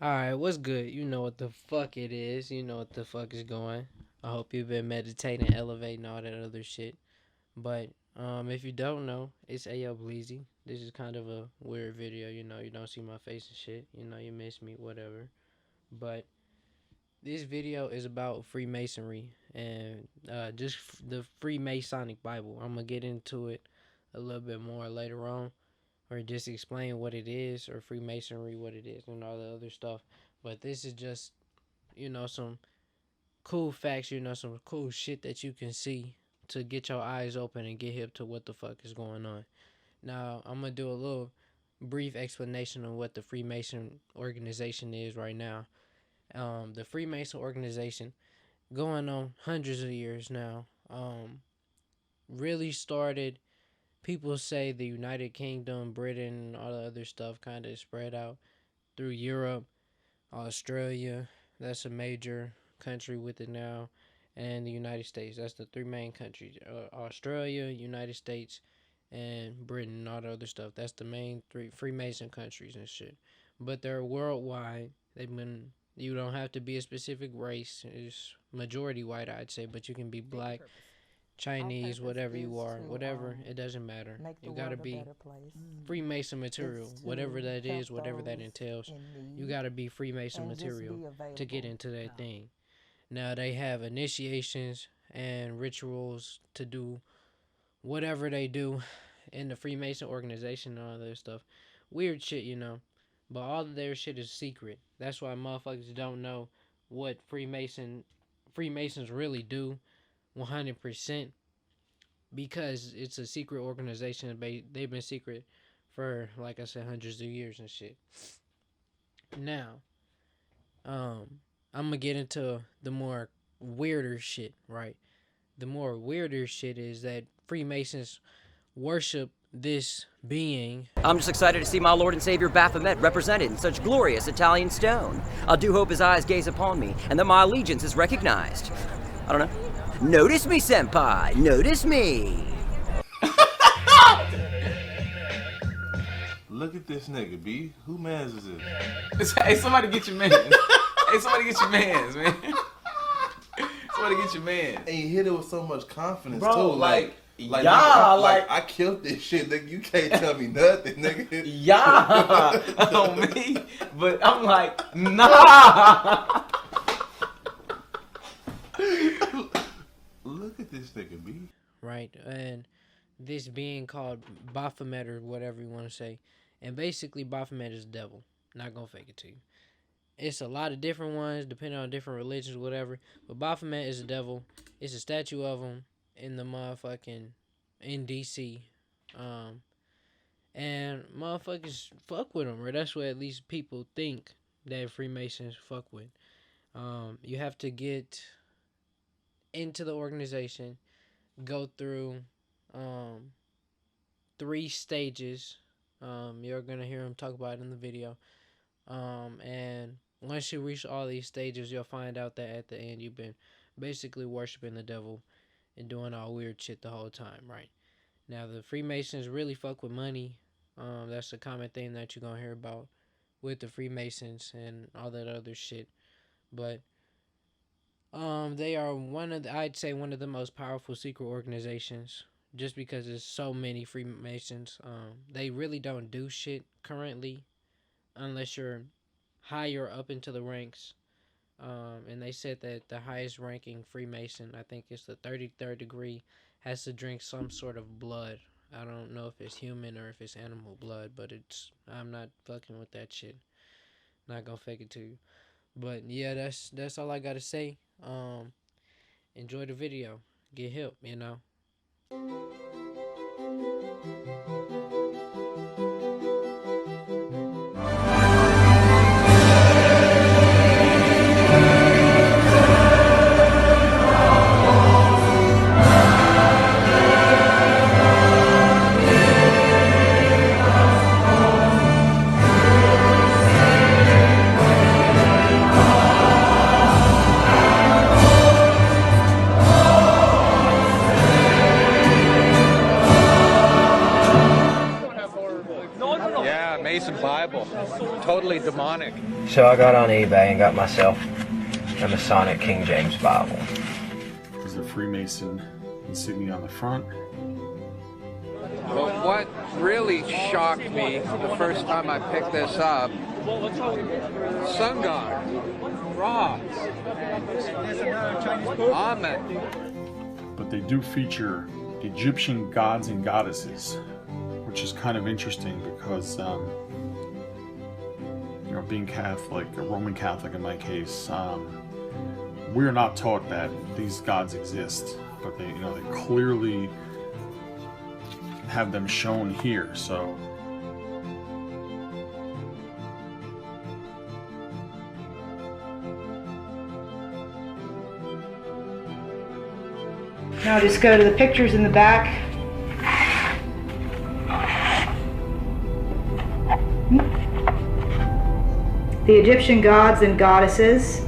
Alright, what's good? You know what the fuck it is. You know what the fuck is going. I hope you've been meditating, elevating, all that other shit. But if you don't know, it's Ayo Bleezy. This is kind of a weird video, you don't see my face and shit. You miss me, whatever. But this video is about Freemasonry and the Freemasonic Bible. I'm gonna get into it a little bit more later on, or just explain what it is, or Freemasonry what it is, and all the other stuff. But this is just some cool facts, some cool shit that you can see to get your eyes open and get hip to what the fuck is going on. Now I'm gonna do a little brief explanation of what the Freemason organization is right now. The Freemason organization, going on hundreds of years now, really started. People say the United Kingdom, Britain, all the other stuff kind of spread out through Europe, Australia. That's a major country with it now, and the United States. That's the three main countries: Australia, United States, and Britain, and all the other stuff. That's the main three Freemason countries and shit. But they're worldwide. They've been. You don't have to be a specific race. It's majority white, I'd say, but you can be black, Chinese, whatever you are, whatever, it doesn't matter. You gotta be Freemason material, whatever that is, whatever that entails. You gotta be Freemason material to get into that thing. Now they have initiations and rituals to do whatever they do in the Freemason organization and all that stuff. Weird shit. But all of their shit is secret. That's why motherfuckers don't know what Freemasons really do 100%, because it's a secret organization. They've been secret for, like I said, hundreds of years and shit. Now, I'm gonna get into the more weirder shit, right? The more weirder shit is that Freemasons worship this being. I'm just excited to see my Lord and Savior Baphomet represented in such glorious Italian stone. I do hope his eyes gaze upon me, and that my allegiance is recognized. I don't know. Notice me, senpai! Notice me! Look at this nigga, B. Who mans is this? Hey, somebody get your man. Hey, somebody get your mans, man. Somebody get your man. And you hit it with so much confidence, Bro, too. like I killed this shit, nigga. You can't tell me nothing, nigga. Yeah, on me. But I'm like, nah. Look at this nigga, B. Right, and this being called Baphomet, or whatever you want to say. And basically, Baphomet is the devil. Not gonna fake it to you. It's a lot of different ones, depending on different religions, whatever. But Baphomet is the devil. It's a statue of him in the motherfucking, in DC. And motherfuckers fuck with him, or that's what at least people think that Freemasons fuck with. You have to get into the organization, go through 3 stages. You're gonna hear him talk about it in the video. And once you reach all these stages, you'll find out that at the end you've been basically worshiping the devil and doing all weird shit the whole time, right? Now the Freemasons really fuck with money. That's a common thing that you're gonna hear about with the Freemasons and all that other shit. But they are I'd say one of the most powerful secret organizations, just because there's so many Freemasons. They really don't do shit currently unless you're higher up into the ranks. And they said that the highest ranking Freemason, I think it's the 33rd degree, has to drink some sort of blood. I don't know if it's human or if it's animal blood, but I'm not fucking with that shit. Not gonna fake it to you. But yeah, that's all I gotta say. Enjoy the video. Get hip. So I got on eBay and got myself a Masonic King James Bible. There's a Freemason insignia on the front. But what really shocked me the first time I picked this up, sun god, Ra, Amen. But they do feature Egyptian gods and goddesses, which is kind of interesting because, you know, being Catholic, a Roman Catholic in my case, we're not taught that these gods exist, but they, you know, they clearly have them shown here. So now just go to the pictures in the back. The Egyptian gods and goddesses.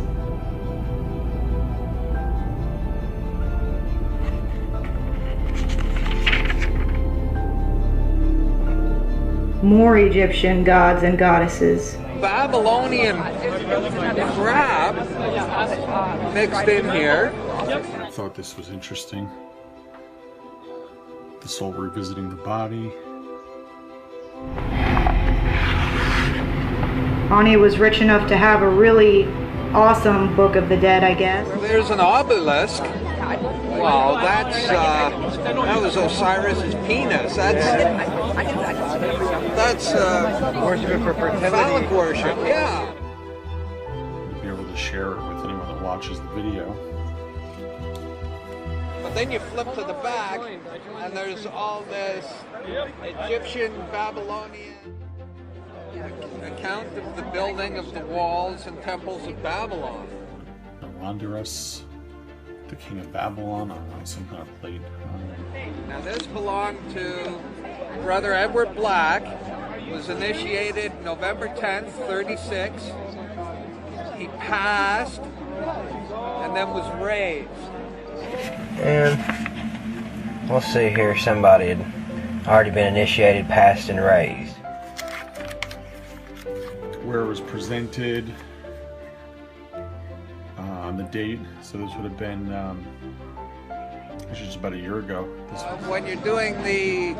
More Egyptian gods and goddesses. Babylonian crap mixed in here. I thought this was interesting. The soul revisiting the body. Ani was rich enough to have a really awesome Book of the Dead, I guess. There's an obelisk. Wow, that was Osiris's penis. That's Worship for fertility. phallic worship. Yeah. Be able to share it with anyone that watches the video. But then you flip to the back, and there's all this Egyptian, Babylonian account of the building of the walls and temples of Babylon. Wanderus, the king of Babylon, on some kind of plate. Now this belonged to Brother Edward Black, was initiated November 10th, 36. He passed and then was raised. And we'll see here, somebody had already been initiated, passed, and raised. Where it was presented, on the date, so this would have been actually just about a year ago. When you're doing the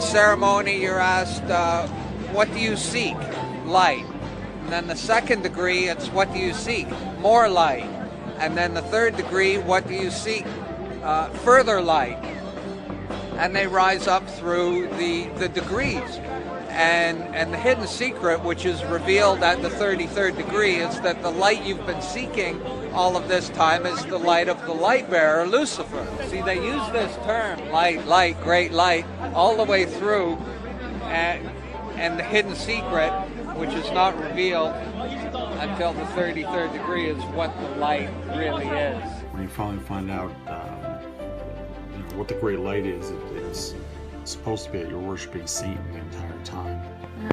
ceremony, you're asked, what do you seek? Light. And then the second degree, it's what do you seek? More light. And then the third degree, what do you seek? Further light. And they rise up through the degrees. And the hidden secret, which is revealed at the 33rd degree, is that the light you've been seeking all of this time is the light of the light bearer, Lucifer. See, they use this term, light, light, great light, all the way through, and the hidden secret, which is not revealed until the 33rd degree, is what the light really is. When you finally find out you know, what the great light is, it's supposed to be that you're worshiping Satan the entire time.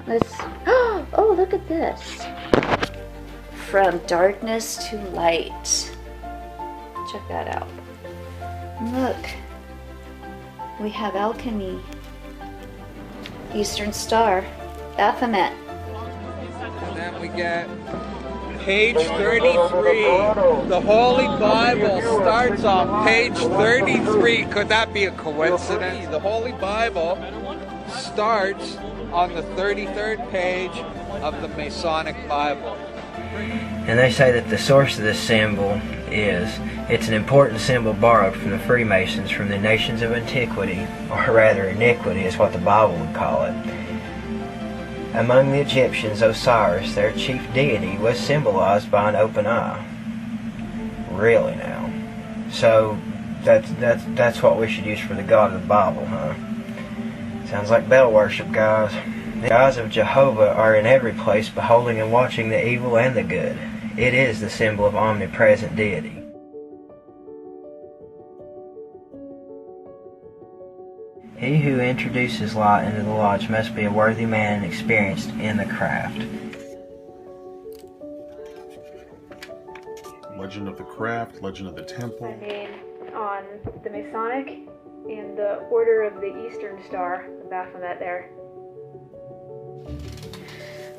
Let's. Oh, look at this. From darkness to light. Check that out. Look. We have alchemy. Eastern Star. Baphomet. And then we get page 33. The Holy Bible starts on page 33. Could that be a coincidence? The Holy Bible starts on the 33rd page of the Masonic Bible. And they say that the source of this symbol it's an important symbol borrowed from the Freemasons from the nations of antiquity, or rather iniquity is what the Bible would call it. Among the Egyptians, Osiris, their chief deity, was symbolized by an open eye. Really now. So that's what we should use for the God of the Bible, huh? Sounds like bell worship, guys. The eyes of Jehovah are in every place, beholding and watching the evil and the good. It is the symbol of omnipresent deity. He who introduces light into the lodge must be a worthy man and experienced in the craft. Legend of the craft, legend of the temple. My name on the Masonic and the Order of the Eastern Star, the Baphomet there.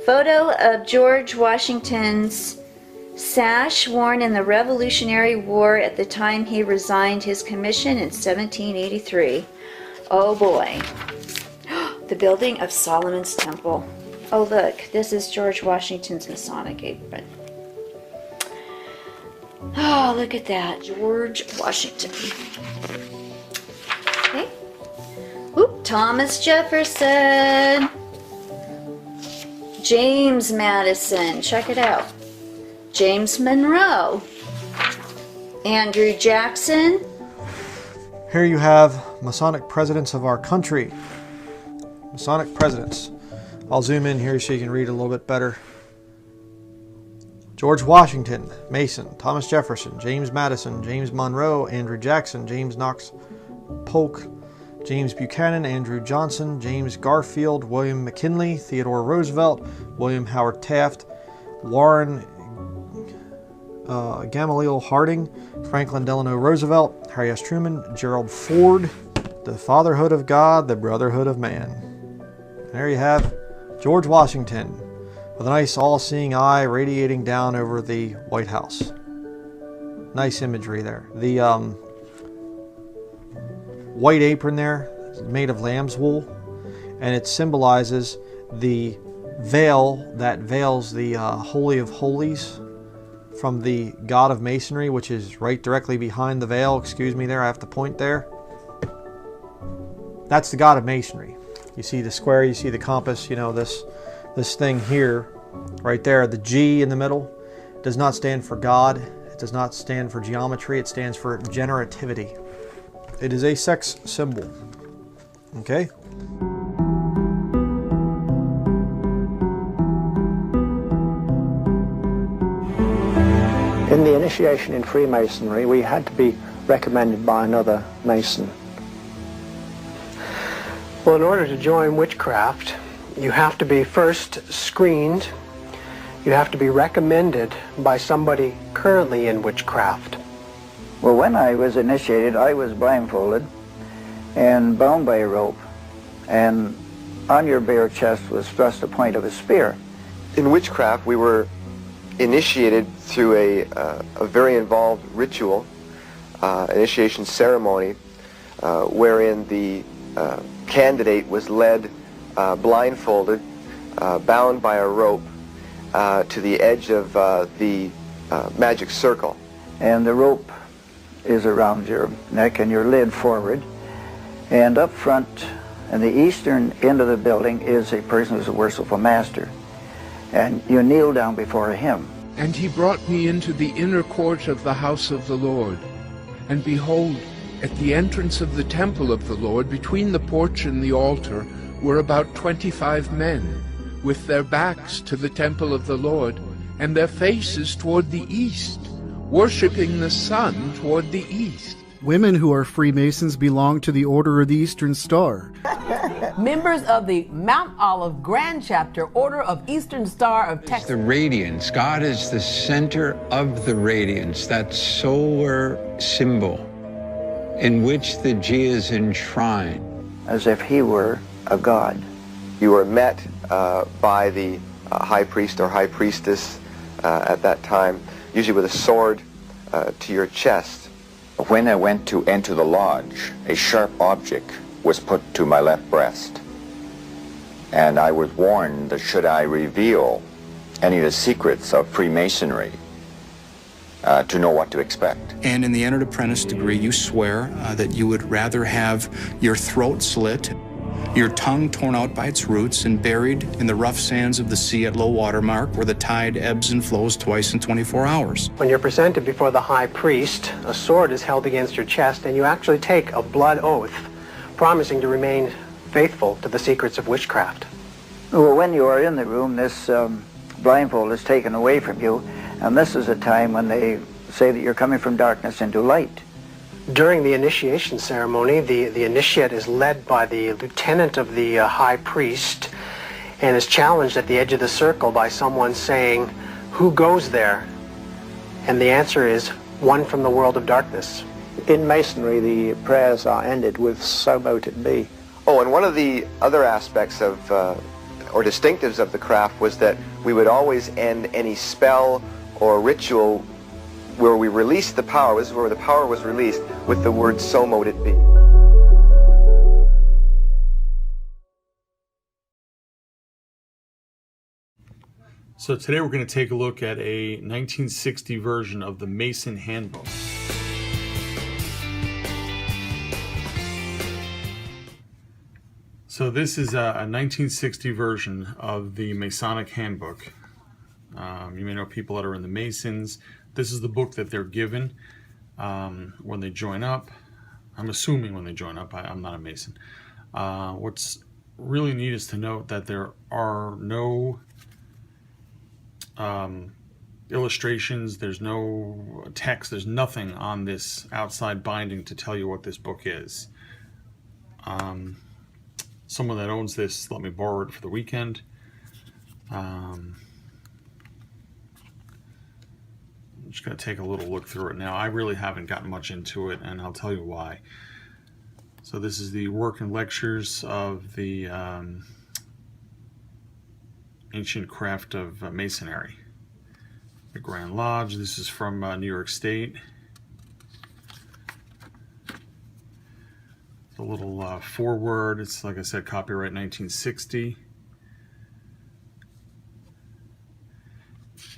Photo of George Washington's sash worn in the Revolutionary War at the time he resigned his commission in 1783. Oh boy. The building of Solomon's Temple. Oh look, this is George Washington's Masonic apron. Oh, look at that. George Washington. Okay. Oop, Thomas Jefferson. James Madison. Check it out. James Monroe. Andrew Jackson. Here you have Masonic presidents of our country. Masonic presidents. I'll zoom in here so you can read a little bit better. George Washington, Mason. Thomas Jefferson, James Madison, James Monroe, Andrew Jackson, James Knox Polk, James Buchanan, Andrew Johnson, James Garfield, William McKinley, Theodore Roosevelt, William Howard Taft, Warren Gamaliel Harding, Franklin Delano Roosevelt, Harry S. Truman, Gerald Ford, the fatherhood of God, the brotherhood of man. And there you have George Washington with a nice all-seeing eye radiating down over the White House. Nice imagery there. The white apron there is made of lamb's wool, and it symbolizes the veil that veils the Holy of Holies from the God of Masonry, which is right directly behind the veil. Excuse me there, I have to point there. That's the God of Masonry. You see the square, you see the compass, you know, this thing here, right there, the G in the middle, does not stand for God. It does not stand for geometry. It stands for generativity. It is a sex symbol. Okay? In the initiation in Freemasonry, we had to be recommended by another Mason. Well, in order to join witchcraft, you have to be first screened. You have to be recommended by somebody currently in witchcraft. Well, when I was initiated, I was blindfolded and bound by a rope, and on your bare chest was thrust the point of a spear. In witchcraft, we were initiated through a very involved ritual, initiation ceremony, wherein the candidate was led blindfolded, bound by a rope to the edge of the magic circle. And the rope is around your neck and you're led forward. And up front, in the eastern end of the building, is a person who's a worshipful master. And you kneel down before him. And he brought me into the inner court of the house of the Lord. And behold, at the entrance of the temple of the Lord, between the porch and the altar, were about 25 men, with their backs to the temple of the Lord, and their faces toward the east, worshipping the sun toward the east. Women who are Freemasons belong to the Order of the Eastern Star. Members of the Mount Olive Grand Chapter, Order of Eastern Star of Texas. The radiance. God is the center of the radiance, that solar symbol in which the G is enshrined. As if he were a god. You were met by the high priest or high priestess at that time, usually with a sword to your chest. When I went to enter the lodge, a sharp object was put to my left breast. And I was warned that should I reveal any of the secrets of Freemasonry, to know what to expect. And in the entered apprentice degree, you swear that you would rather have your throat slit, your tongue torn out by its roots and buried in the rough sands of the sea at low water mark, where the tide ebbs and flows twice in 24 hours. When you're presented before the high priest, a sword is held against your chest, and you actually take a blood oath, promising to remain faithful to the secrets of witchcraft. Well, when you are in the room, this blindfold is taken away from you, and this is a time when they say that you're coming from darkness into light. During the initiation ceremony, the initiate is led by the lieutenant of the high priest and is challenged at the edge of the circle by someone saying, "Who goes there?" And the answer is, "One from the world of darkness." In Masonry, the prayers are ended with "So mote it be." Oh, and one of the other aspects of or distinctives of the craft was that we would always end any spell or ritual where we released the power, this is where the power was released, with the word "so mote it be." So today we're going to take a look at a 1960 version of the Mason Handbook. So this is a 1960 version of the Masonic Handbook. You may know people that are in the Masons. This is the book that they're given when they join up. I'm assuming when they join up. I'm not a Mason. What's really neat is to note that there are no illustrations, there's no text, there's nothing on this outside binding to tell you what this book is. Someone that owns this let me borrow it for the weekend. I'm just going to take a little look through it now. I really haven't gotten much into it, and I'll tell you why. So this is the work and lectures of the ancient craft of Masonry. The Grand Lodge. This is from New York State. A little foreword. It's, like I said, copyright 1960.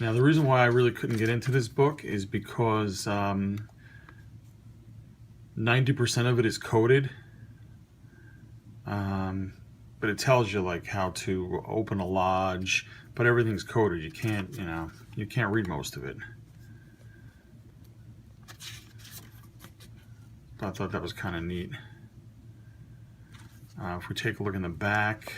Now, the reason why I really couldn't get into this book is because 90% of it is coded. But it tells you like how to open a lodge, but everything's coded. You can't, you can't read most of it. But I thought that was kind of neat. If we take a look in the back,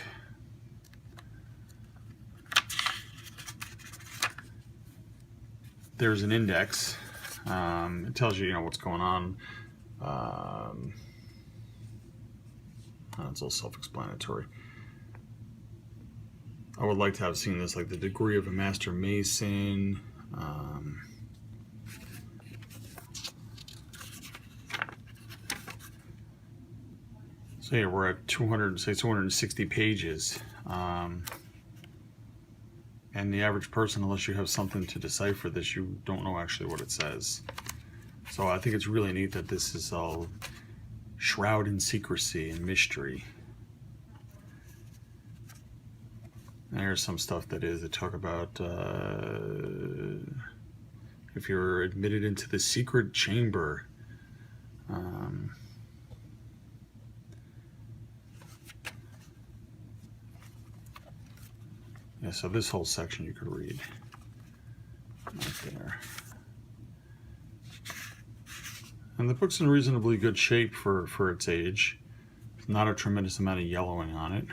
there's an index. It tells you, what's going on. It's all self-explanatory. I would like to have seen this, like the degree of a Master Mason. So yeah, we're at 260 pages. And the average person, unless you have something to decipher this, you don't know actually what it says. So I think it's really neat that this is all shrouded in secrecy and mystery. There's some stuff that is. They talk about if you're admitted into the secret chamber. Yeah, so this whole section you could read right there. And the book's in reasonably good shape for its age. Not a tremendous amount of yellowing on it.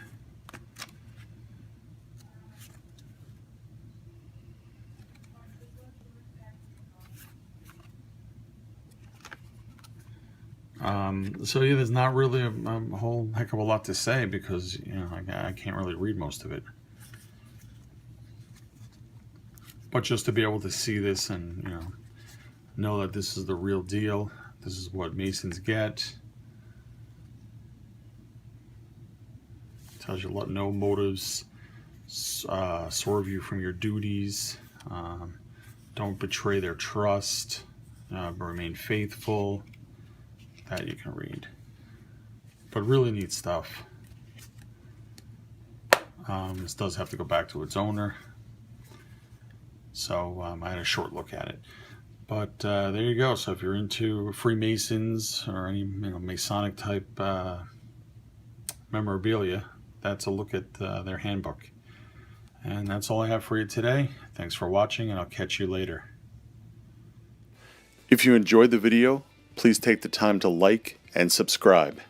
So yeah, there's not really a whole heck of a lot to say because I can't really read most of it. But just to be able to see this and know that this is the real deal, this is what Masons get. Tells you let no motives swerve you from your duties. Don't betray their trust. But remain faithful. That you can read. But really neat stuff. This does have to go back to its owner. So I had a short look at it. But there you go. So if you're into Freemasons or any Masonic type memorabilia, that's a look at their handbook. And that's all I have for you today. Thanks for watching, and I'll catch you later. If you enjoyed the video, please take the time to like and subscribe.